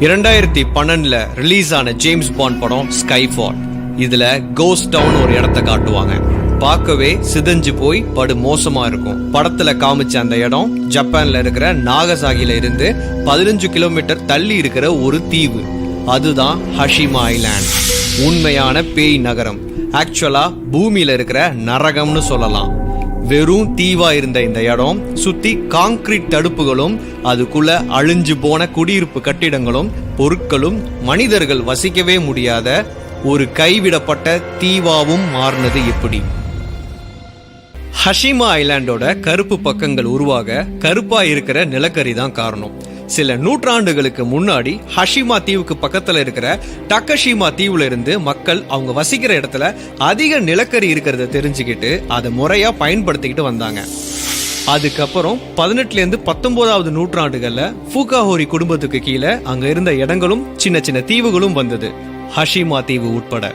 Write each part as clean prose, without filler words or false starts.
2012 release ஆன James bond படம் Skyfall. இதுல கோஸ்ட் டவுன் ஒரு இடத்தை காட்டுவாங்க. பார்க்கவே சிதைஞ்சு போய் படு மோசமா இருக்கும். படத்துல காமிச்ச அந்த இடம் ஜப்பான்ல இருக்கிற நாகசாகில இருந்து 15 கிலோமீட்டர் தள்ளி இருக்கிற ஒரு தீவு. அதுதான் ஹஷிமா ஐலாண்ட். உண்மையான பேய் நகரம். ஆக்சுவலா பூமியில இருக்கிற நரகம்னு சொல்லலாம். வெறும் தீவா இருந்த இந்த இடம் சுத்தி கான்கிரீட் தடுப்புகளும் அதுக்குள்ள அழிஞ்சு போன குடியிருப்பு கட்டிடங்களும் பொருட்களும் மனிதர்கள் வசிக்கவே முடியாத ஒரு கைவிடப்பட்ட தீவாவும் மாறினது எப்படி? ஹஷிமா ஐலாண்டோட கருப்பு பக்கங்கள் உருவாக கருப்பா இருக்கிற நிலக்கரி தான் காரணம். சில நூற்றாண்டுகளுக்கு முன்னாடி ஹஷிமா தீவுக்கு பக்கத்துல இருக்கிற டக்கஷிமா தீவுல இருந்து மக்கள் அவங்க வசிக்கிற இடத்துல அதிக நிலக்கரி இருக்கிறத தெரிஞ்சுக்கிட்டு அதை முறையா பயன்படுத்திக்கிட்டு வந்தாங்க. அதுக்கப்புறம் 18ல இருந்து 19வது நூற்றாண்டுகள்ல ஃபுகாஹோரி குடும்பத்துக்கு கீழே அங்க இருந்த இடங்களும் சின்ன சின்ன தீவுகளும் வந்தது, ஹஷிமா தீவு உட்பட.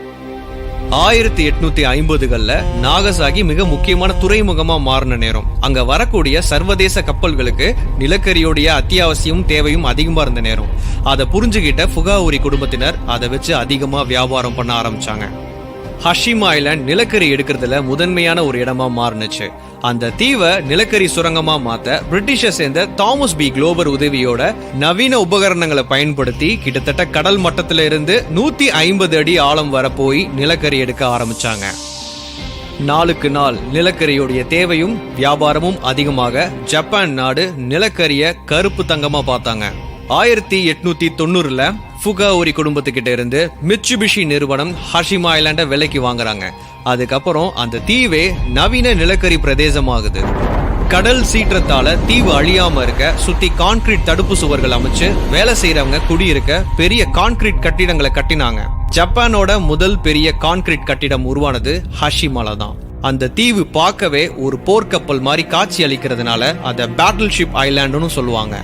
1850கள்ல நாகசாகி மிக முக்கியமான துறைமுகமா மாறின நேரம். அங்க வரக்கூடிய சர்வதேச கப்பல்களுக்கு நிலக்கரியோடைய அத்தியாவசியம் தேவையும் அதிகமா இருந்த நேரம். அதை புரிஞ்சுகிட்ட ஃபுகாஹோரி குடும்பத்தினர் அதை வச்சு அதிகமா வியாபாரம் பண்ண ஆரம்பிச்சாங்க. ஹஷிமா ஐலாண்ட் நிலக்கரி எடுக்கிறதுல முதன்மையான ஒரு இடமா மாறுனுச்சு. அந்த தீவை நிலக்கரி சுரங்கமா மாத்த பிரிட்டிஷை சேர்ந்த தாமஸ் பி குளோபர் உதவியோட நவீன உபகரணங்களை பயன்படுத்தி கிட்டத்தட்ட கடல் மட்டத்தில இருந்து 150 அடி ஆழம் வர போய் நிலக்கரி எடுக்க ஆரம்பிச்சாங்க. நாளுக்கு நாள் நிலக்கரியோடைய தேவையும் வியாபாரமும் அதிகமாக ஜப்பான் நாடு நிலக்கரிய கருப்பு தங்கமா பார்த்தாங்க. 1890ல ஃபுகாஹோரி குடும்பத்துக்கிட்ட இருந்து மிட்சுபிஷி நிறுவனம் ஹஷிமா ஐலாண்ட விலைக்கு வாங்குறாங்க. அதுக்கப்புறம் அந்த தீவே நவீன நிலக்கரி பிரதேசமாகுது. கடல் சீற்றத்தால தீவு அழியாம இருக்க சுத்தி கான்கிரீட் தடுப்பு சுவர்கள் அமைச்சு வேலை செய்யறவங்க குடியிருக்க பெரிய கான்கிரீட் கட்டிடங்களை கட்டினாங்க. ஜப்பானோட முதல் பெரிய கான்கிரீட் கட்டிடம் உருவானது ஹஷிமால தான். அந்த தீவு பார்க்கவே ஒரு போர்க்கப்பல் மாதிரி காட்சி அளிக்கிறதுனால அதை பேட்டில் ஷிப் ஐலாண்டுன்னு சொல்லுவாங்க.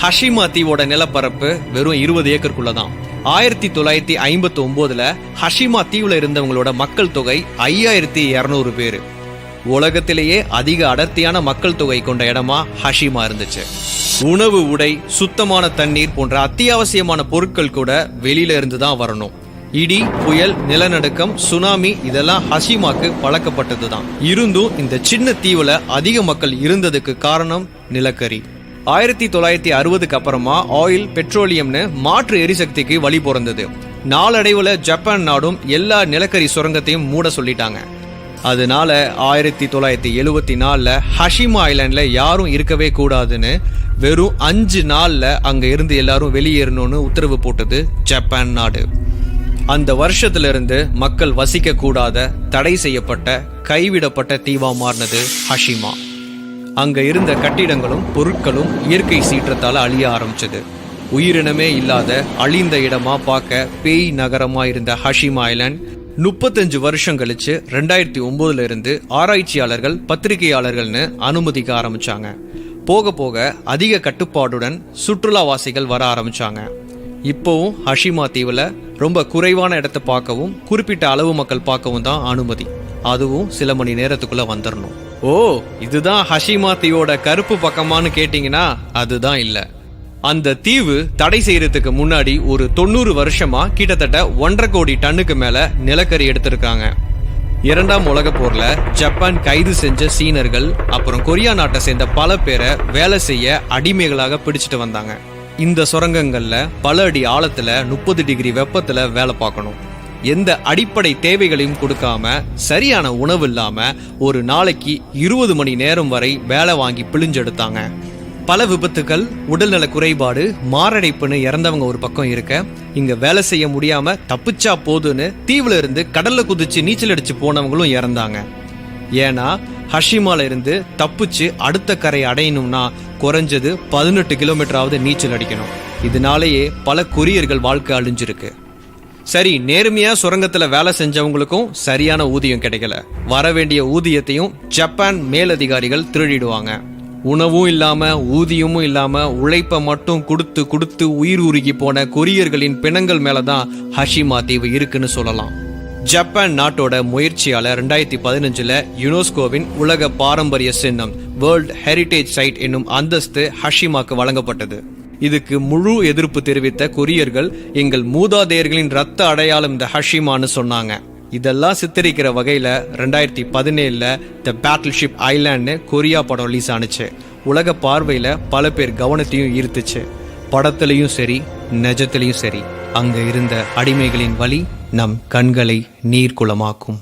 ஹஷிமா தீவோட நிலப்பரப்பு வெறும் 20 ஏக்கருக்குள்ளதான். 1959ல ஹஷிமா தீவுல இருந்தவங்களோட மக்கள் தொகை 5200 பேரு. உலகத்திலேயே அதிக அடர்த்தியான மக்கள் தொகை கொண்ட இடமா ஹஷிமா இருந்துச்சு. உணவு, உடை, சுத்தமான தண்ணீர் போன்ற அத்தியாவசியமான பொருட்கள் கூட வெளியில இருந்து தான் வரணும். இடி, புயல், நிலநடுக்கம், சுனாமி இதெல்லாம் ஹஷிமாக்கு பழக்கப்பட்டதுதான். இருந்தும் இந்த சின்ன தீவுல அதிக மக்கள் இருந்ததுக்கு காரணம் நிலக்கரி. 1960க்கு அப்புறமா ஆயில், பெட்ரோலியம்னு மாற்று எரிசக்திக்கு வழி பிறந்தது. நாளடைவுல ஜப்பான் நாடும் எல்லா நிலக்கரி சுரங்கத்தையும் மூட சொல்லிட்டாங்க. அதனால 1974ல ஹஷிமா ஐலாண்ட்ல யாரும் இருக்கவே கூடாதுன்னு வெறும் 5 நாள்ல அங்க இருந்து எல்லாரும் வெளியேறணும்னு உத்தரவு போட்டது ஜப்பான் நாடு. அந்த வருஷத்துல இருந்து மக்கள் வசிக்க கூடாத, தடை செய்யப்பட்ட, கைவிடப்பட்ட தீவா மாறினது ஹஷிமா. அங்க இருந்த கட்டிடங்களும் பொருட்களும் இயற்கை சீற்றத்தால அழிய ஆரம்பிச்சது. உயிரினமே இல்லாத அழிந்த இடமா பார்க்க பேய் நகரமா இருந்த ஹஷிமா ஐலாண்ட் 35 வருஷம் கழிச்சு 2009ல இருந்து ஆராய்ச்சியாளர்கள், பத்திரிகையாளர்கள்னு அனுமதிக்க ஆரம்பிச்சாங்க. போக போக அதிக கட்டுப்பாடுடன் சுற்றுலாவாசிகள் வர ஆரம்பிச்சாங்க. இப்போவும் ஹஷிமா தீவுல ரொம்ப குறைவான இடத்தை பார்க்கவும் குறிப்பிட்ட அளவு மக்கள் பார்க்கவும் தான் அனுமதி. அதுவும் சில மணி நேரத்துக்குள்ள வந்துடணும். ஓ, இதுதான் ஹஷிமா தீவோட கருப்பு பக்கமானு கேட்டீங்கன்னா அதுதான் இல்ல. அந்த தீவு தடை செய்யறதுக்கு முன்னாடி ஒரு 90 வருஷமா கிட்டத்தட்ட 1.5 கோடி டன்னுக்கு மேல நிலக்கரி எடுத்திருக்காங்க. 2ஆம் உலக போர்ல ஜப்பான் கைது செஞ்ச சீனர்கள் அப்புறம் கொரியா நாட்டை சேர்ந்த பல பேரை வேலை செய்ய அடிமைகளாக பிடிச்சிட்டு வந்தாங்க. இந்த சுரங்கங்கள்ல பல அடி ஆழத்துல 30 டிகிரி வெப்பத்துல வேலை பார்க்கணும். எந்த அடிப்படை தேவைகளையும் கொடுக்காம, சரியான உணவு இல்லாம ஒரு நாளைக்கு 20 மணி நேரம் வரை வேலை வாங்கி பிழிஞ்செடுத்தாங்க. பல விபத்துகள், உடல்நல குறைபாடு, மாரடைப்புன்னு இறந்தவங்க ஒரு பக்கம் இருக்க, இங்க வேலை செய்ய முடியாம தப்பிச்சா போதுன்னு தீவுல இருந்து கடல்ல குதிச்சு நீச்சல் அடிச்சு போனவங்களும் இறந்தாங்க. ஏன்னா ஹஷிமால இருந்து தப்பிச்சு அடுத்த கரை அடையணும்னா குறைஞ்சது 18 கிலோமீட்டராவது நீச்சல் அடிக்கணும். இதனாலேயே பல கொரியர்கள் வாழ்க்கை அழிஞ்சிருக்கு. சரி, நேர்மையா சுரங்கத்துல வேலை செஞ்சவங்களுக்கும் சரியான ஊதியம் கிடைக்கல. வர வேண்டிய ஊதியத்தையும் ஜப்பான் மேலதிகாரிகள் திருடிடுவாங்க. உணவும் இல்லாம, ஊதியமும் இல்லாம, உழைப்ப மட்டும் கொடுத்து கொடுத்து உயிர் உருகி போன கொரியர்களின் பிணங்கள் மேலதான் ஹஷிமா தீவு இருக்குன்னு சொல்லலாம். ஜப்பான் நாட்டோட முயற்சியால 2015ல யுனெஸ்கோவின் உலக பாரம்பரிய சின்னம் வேர்ல்ட் ஹெரிடேஜ் சைட் என்னும் அந்தஸ்து ஹஷிமாக்கு வழங்கப்பட்டது. இதுக்கு முழு எதிர்ப்பு தெரிவித்த கொரியர்கள் எங்கள் மூதாதையர்களின் ரத்த அடையாளம் இந்த ஹஷிமான்னு சொன்னாங்க. இதெல்லாம் சித்தரிக்கிற வகையில 2017 த பேட்டில்ஷிப் ஐலாண்ட்னு கொரியா படம் ரிலீஸ் ஆனிச்சு. உலக பார்வையில பல பேர் கவனத்தையும் ஈர்த்துச்சு. படத்திலையும் சரி நிஜத்திலையும் சரி அங்க இருந்த அடிமைகளின் வலி நம் கண்களை நீர்க்குளமாக்கும்.